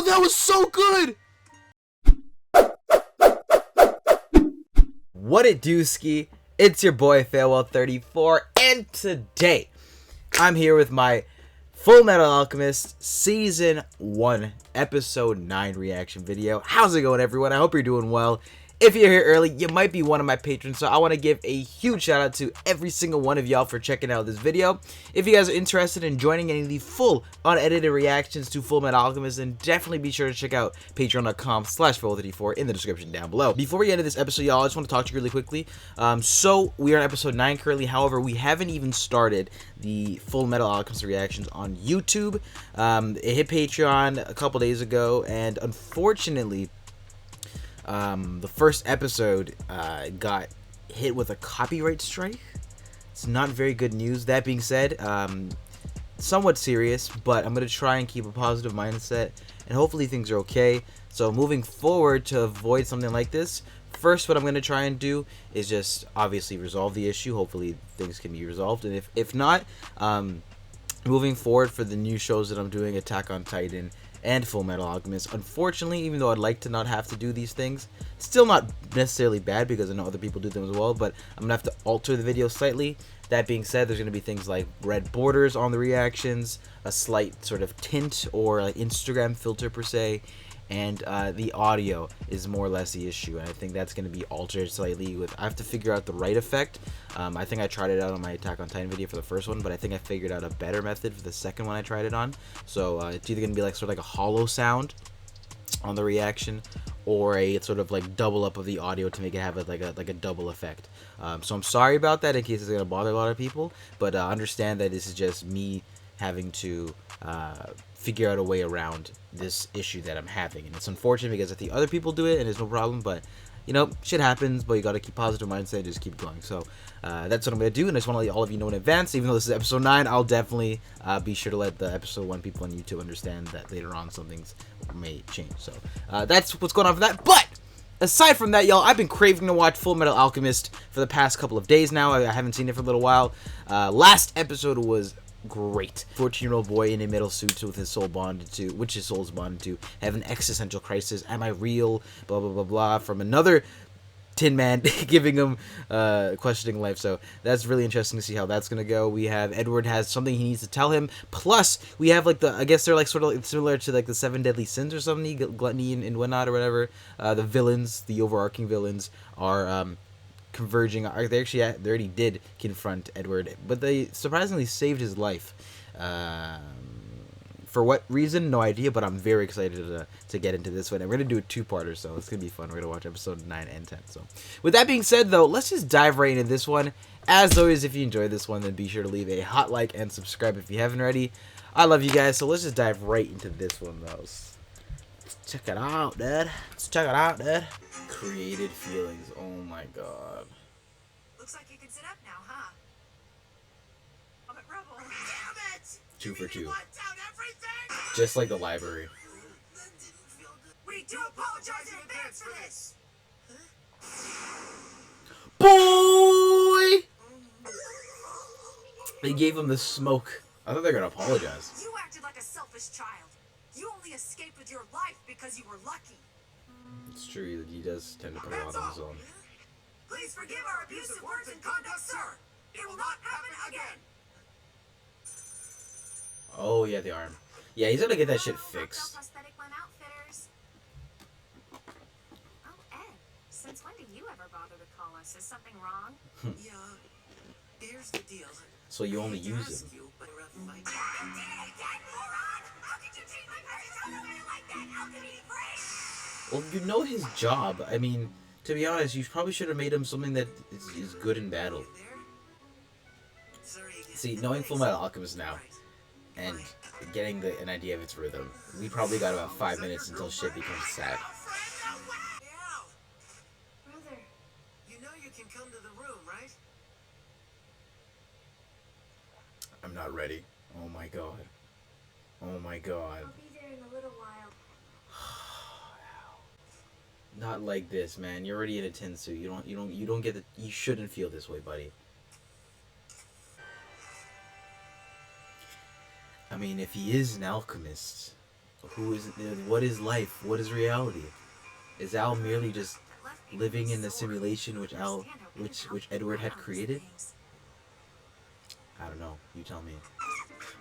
that was so good! What it do, ski? It's your boy Farewell34, and today I'm here with my Fullmetal Alchemist Season 1 Episode 9 reaction video. How's it going, everyone? I hope you're doing well. If you're here early, you might be one of my patrons, so I want to give a huge shout out to every single one of y'all for checking out this video. If you guys are interested in joining any of the full unedited reactions to Fullmetal Alchemist, then definitely be sure to check out patreon.com/Farewell34 in the description down below. Before we get into this episode, y'all, I just want to talk to you really quickly. So we are on episode 9 currently. However, we haven't even started the Fullmetal Alchemist reactions on YouTube. It hit Patreon a couple days ago, and unfortunately, the first episode got hit with a copyright strike. It's not very good news. That being said, somewhat serious, but I'm going to try and keep a positive mindset, and hopefully things are okay. So moving forward, to avoid something like this, first what I'm going to try and do is just obviously resolve the issue. Hopefully things can be resolved, and if not, moving forward for the new shows that I'm doing, Attack on Titan and Fullmetal Alchemist, unfortunately, even though I'd like to not have to do these things, still not necessarily bad because I know other people do them as well, but I'm gonna have to alter the video slightly. That being said, there's gonna be things like red borders on the reactions, a slight sort of tint or like Instagram filter per se, and the audio is more or less the issue, and I think that's going to be altered slightly. I have to figure out the right effect. I think I tried it out on my Attack on Titan video for the first one, but I think I figured out a better method for the second one I tried it on. So it's either going to be like sort of like a hollow sound on the reaction, or a sort of like double up of the audio to make it have like a double effect. So I'm sorry about that in case it's going to bother a lot of people, but understand that this is just me having to figure out a way around this issue that I'm having, and it's unfortunate because if the other people do it and it's no problem, but you know, shit happens, but you gotta keep positive mindset and just keep going. So that's what I'm gonna do, and I just want to let all of you know in advance. Even though this is episode 9, I'll definitely be sure to let the episode 1 people on YouTube understand that later on some things may change. So that's what's going on for that. But aside from that, y'all, I've been craving to watch Fullmetal Alchemist for the past couple of days now. I haven't seen it for a little while. Last episode was great. 14-year-old boy in a metal suit with his soul bonded to, which his soul is bonded to, have an existential crisis. Am I real? Blah blah blah blah. From another Tin Man giving him questioning life. So that's really interesting to see how that's gonna go. We have Edward has something he needs to tell him. Plus we have like I guess they're like sort of like similar to like the 7 deadly sins or something, gluttony and whatnot or whatever. The villains, the overarching villains are converging. They already did confront Edward, but they surprisingly saved his life. For what reason, no idea, but I'm very excited to get into this one. And we're gonna do a 2-parter, so it's gonna be fun. We're gonna watch episode 9 and 10. So with that being said, though, let's just dive right into this one. As always, if you enjoyed this one, then be sure to leave a hot like and subscribe if you haven't already. I love you guys, so let's just dive right into this one, though. Let's check it out, Dad. Let's check it out, Dad. Created feelings. Oh my god. Looks like you can sit up now, huh? But Rebel, damn it! 2 for 2. Want down everything? Just like the library. We do apologize in advance for this. Boy! They gave him the smoke. I thought they were gonna apologize. You acted like a selfish child. You only escaped with your life because you were lucky. It's true, he does tend to put a lot on his own. Please forgive our abusive words and conduct, sir. It will not happen again. Oh yeah, the arm. Yeah, he's gonna get that shit fixed. Oh, Ed, since when do you ever bother to call us? Is something wrong? Yeah, here's the deal. So you only use him. Well, you know his job. I mean, to be honest, you probably should have made him something that is good in battle. See, knowing Fullmetal Alchemist now, and getting an idea of its rhythm, we probably got about 5 minutes until shit becomes sad. Brother. You know you can come to the room, right? I'm not ready. Oh my god. Oh my god. I'll be there in a little while. Not like this, man. You're already in a tin suit. You don't get the. You shouldn't feel this way, buddy. I mean, if he is an alchemist, Who is what is life? What is reality? Is Al merely just living in the simulation which Edward had created? I don't know. You tell me.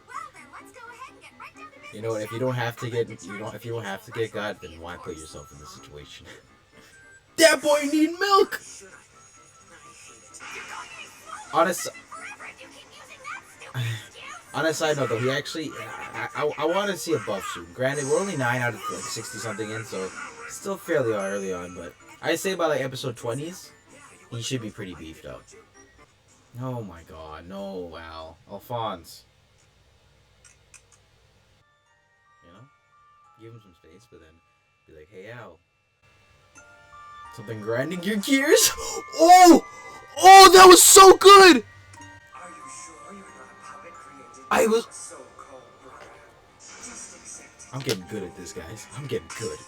Well then, let's go ahead and get right down to business. You know what? If you don't have to get God, then why put yourself in this situation? That boy need milk. On a side note, though, he actually, I want to see a buff soon. Granted, we're only 9 out of like 60 something in, so still fairly early on. But I say by like episode 20s, he should be pretty beefed up. Oh my God, no, Al, Alphonse. You know, give him some space, but then be like, hey, Al. Something grinding your gears? Oh! Oh, that was so good! Are you sure you're not a puppet created I was... by a so-called brother? Just accept it. I'm getting good at this, guys. I'm getting good.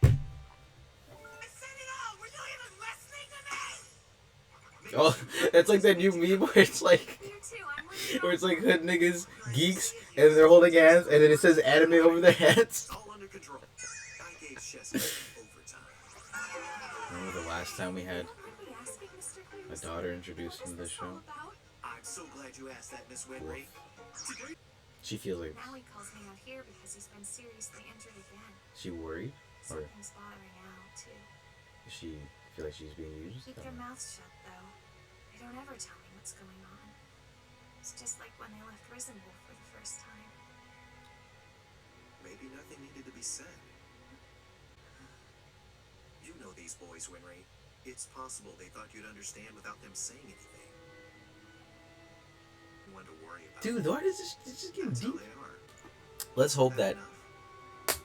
I said it all! Were you even listening to me? Oh, that's like that new meme where it's like... You too, I'm listening. Where it's like hood niggas, geeks, and they're holding hands, and then it says anime over their heads. All under control. I gave Chester overtime. Remember the last time we had What were we asking, Mr. a Cruz? daughter introduced What into is the this all show? about? I'm so glad you asked that, Miss Winry. Today, She feels like... Now he calls me out here because he's been seriously injured again. She worried? Or Something's bothering Al, too. does she feel like she's being used? Keep their mouths shut, though. They don't ever tell me what's going on. It's just like when they left Risenwolf for the first time. maybe nothing needed to be said. You know these boys, Winry. It's possible they thought you'd understand without them saying anything. One to worry about. Dude, the art is just getting That's how deep. they are. Let's hope Bad that, enough.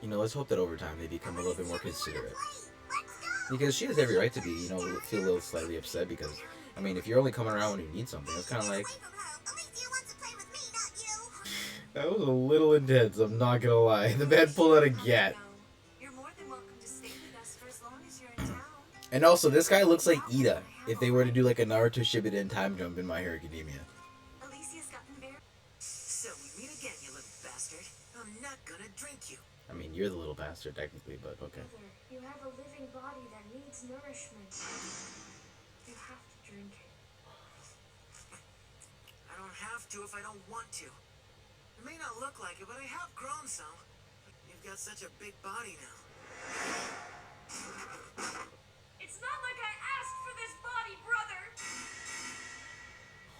you know, let's hope that over time they become a little bit more considerate. Because she has every right to be, you know, feel a little slightly upset because, I mean, if you're only coming around when you need something, it's kind of like... That was a little intense, I'm not gonna lie. The man pulled out a gat. You're more than welcome to stay with us for as long as you're in town. And also, this guy looks like Ida, if they were to do like a Naruto Shippuden time jump in My Hero Academia. Alicia's gotten very... So we meet again, you little bastard. I'm not gonna drink you. I mean, you're the little bastard, technically, but okay. Brother, you have a living body that needs nourishment. You have to drink it. I don't have to if I don't want to. It may not look like it, but I have grown some. You've got such a big body now. It's not like I asked for this body, brother!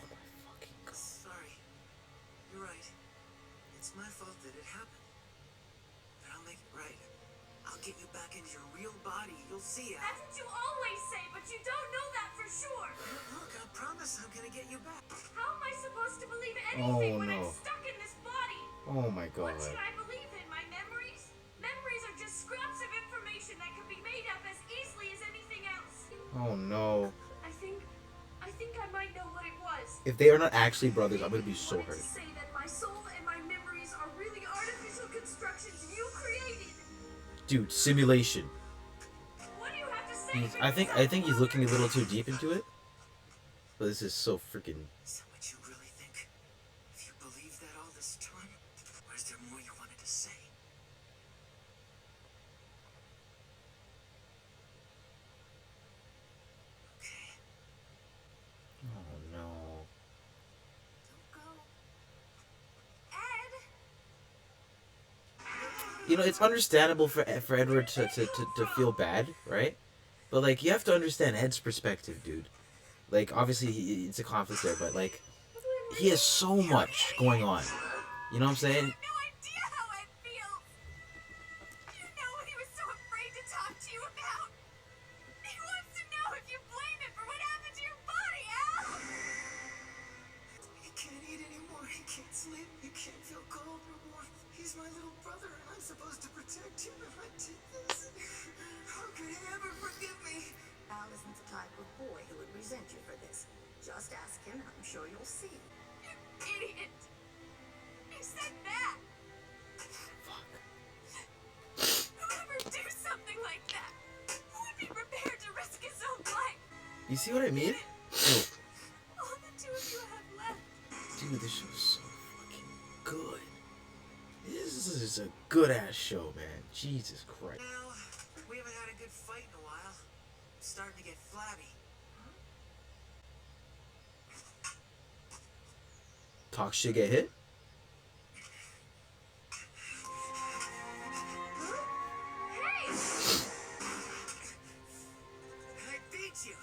Oh my fucking god. Sorry. You're right. It's my fault that it happened. But I'll make it right. I'll get you back into your real body. You'll see it. That's what you always say, but you don't know that for sure! Look, I promise I'm gonna get you back. How am I supposed to believe Oh, anything when I'm no. stuck in this body? Oh my god. What should I believe in? My memories? Memories are just scraps of information that can be made up as easily as anything else. Oh no. I think I might know what it was. If they are not actually brothers, I'm gonna be so You wanted hurt. to say that my soul and my memories are really artificial constructions you created. Dude, simulation. What do you have to say? I think he's looking a little too deep into it. But this is so freaking... Is that what you really think? If you believed that all this time? Or is there more you wanted to say? Okay. Oh no. Go. Ed! You know, it's understandable for Edward to feel bad, right? But, like, you have to understand Ed's perspective, dude. Like, obviously, it's a conflict there, but, like, he has so much going on. You know what I'm saying? No idea how I feel. You know what he was so afraid to talk to you about? He wants to know if you blame him for what happened to your body, Al! He can't eat anymore. He can't sleep. He can't feel cold or warm. He's my little brother, and I'm supposed to protect him if I did this. How could he ever forgive me? Al isn't the type of boy who would resent you for this. Just ask him, and I'm sure you'll see. You idiot! You said that! Who would ever do something like that? Who would be prepared to risk his own life? You see what I mean? All the two of you have left. good. This is a good ass show, man. Jesus Christ. Well, we haven't had a good fight in a while. I'm starting to get flabby. Talk shit, get hit. I beat you.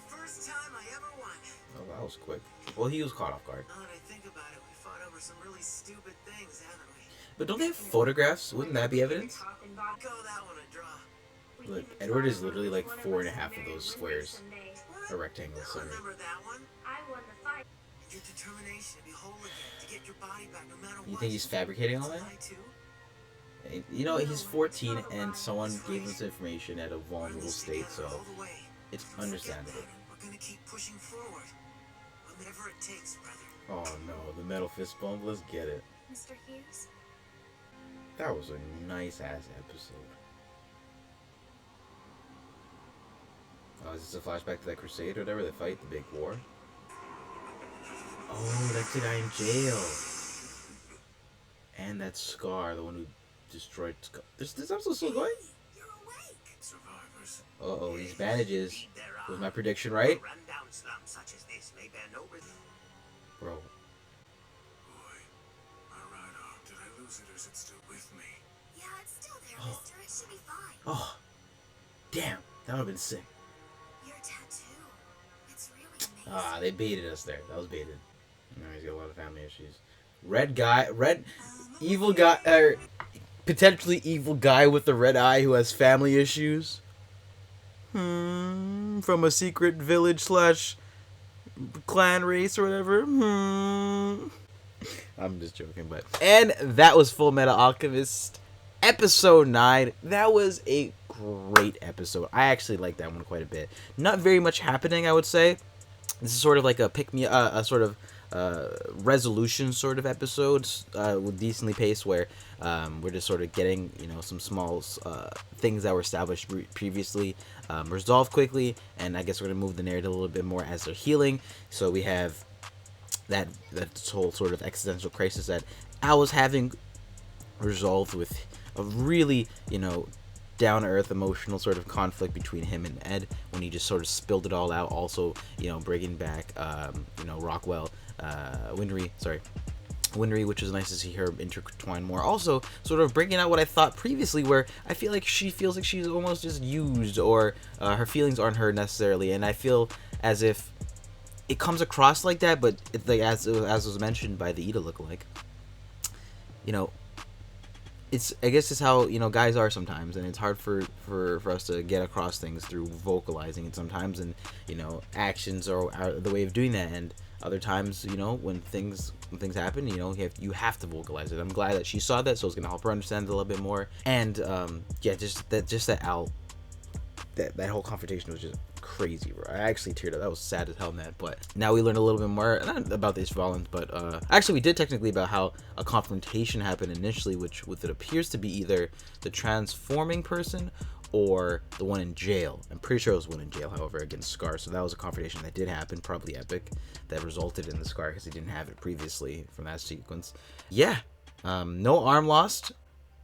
First time I ever won. Oh, that was quick. Well, he was caught off guard. Now that I think about it, we fought over some really stupid things, haven't we? But don't they have photographs? Wouldn't that be evidence? Call that one a draw. Look, Edward is literally like 4.5 of those squares. What? A rectangle, I sorry. remember that one. I won the fight. Your determination to be whole again, to get your body back no matter what. You think he's fabricating all that? I too? You know, he's 14 and someone gave us information at a vulnerable state, so it's understandable. We're gonna keep pushing forward. Whatever it takes, brother. Oh no, the metal fist bump, let's get it. Mr. Hughes? That was a nice ass episode. Oh, is this a flashback to that crusade or whatever, the fight, the big war? Oh, that's the guy in jail. And that Scar, the one who destroyed Scar. This episode's still going? You're awake. Survivors. Uh-oh, these bandages. Was my prediction right? Rundown slums such as this may bear no Bro. Boy, my right arm, did I lose it or is it still with me? Yeah, it's still there, Oh. mister. It should be fine. Oh. Damn, that would have been sick. Your tattoo. It's really amazing. Ah, they baited us there. That was baited. No, he's got a lot of family issues. Red, evil guy, potentially evil guy with the red eye who has family issues. From a secret village / clan race or whatever. I'm just joking, but. And that was Fullmetal Alchemist episode 9. That was a great episode. I actually like that one quite a bit. Not very much happening, I would say. This is sort of like a a sort of resolution sort of episodes with decently paced, where we're just sort of getting, you know, some small things that were established previously resolved quickly, and I guess we're gonna move the narrative a little bit more as they're healing. So we have that whole sort of existential crisis that Al was having resolved with a really, you know, down-to-earth emotional sort of conflict between him and Ed when he just sort of spilled it all out. Also, you know, bringing back you know, Rockwell, Winry, which was nice to see her intertwine more. Also, sort of bringing out what I thought previously, where I feel like she feels like she's almost just used, or her feelings aren't her necessarily, and I feel as if it comes across like that, but it's like as was mentioned by the Ida lookalike, you know, I guess it's how, you know, guys are sometimes, and it's hard for us to get across things through vocalizing it sometimes, and, you know, actions are the way of doing that, and other times, you know, when things happen, you know, you have to vocalize it. I'm glad that she saw that, so it's gonna help her understand it a little bit more. And yeah, that Al, that whole confrontation was just crazy, bro. I actually teared up. That was sad as hell, man. But now we learned a little bit more, not about these violence, but actually we did technically about how a confrontation happened initially, which with it appears to be either the transforming person or the one in jail. I'm pretty sure it was one in jail, however, against Scar. So that was a confrontation that did happen, probably epic, that resulted in the Scar because he didn't have it previously from that sequence. Yeah, no arm lost,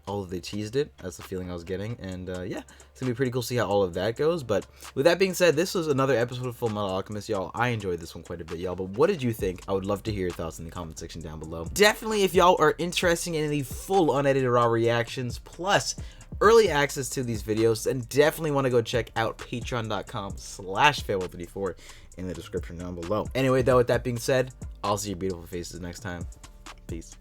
although they teased it. That's the feeling I was getting. And yeah, it's gonna be pretty cool to see how all of that goes. But with that being said, this was another episode of Fullmetal Alchemist, y'all. I enjoyed this one quite a bit, y'all. But what did you think? I would love to hear your thoughts in the comment section down below. Definitely, if y'all are interested in the full unedited raw reactions plus early access to these videos, then definitely want to go check out patreon.com/farewell34 in the description down below. Anyway, though, with that being said, I'll see your beautiful faces next time. Peace.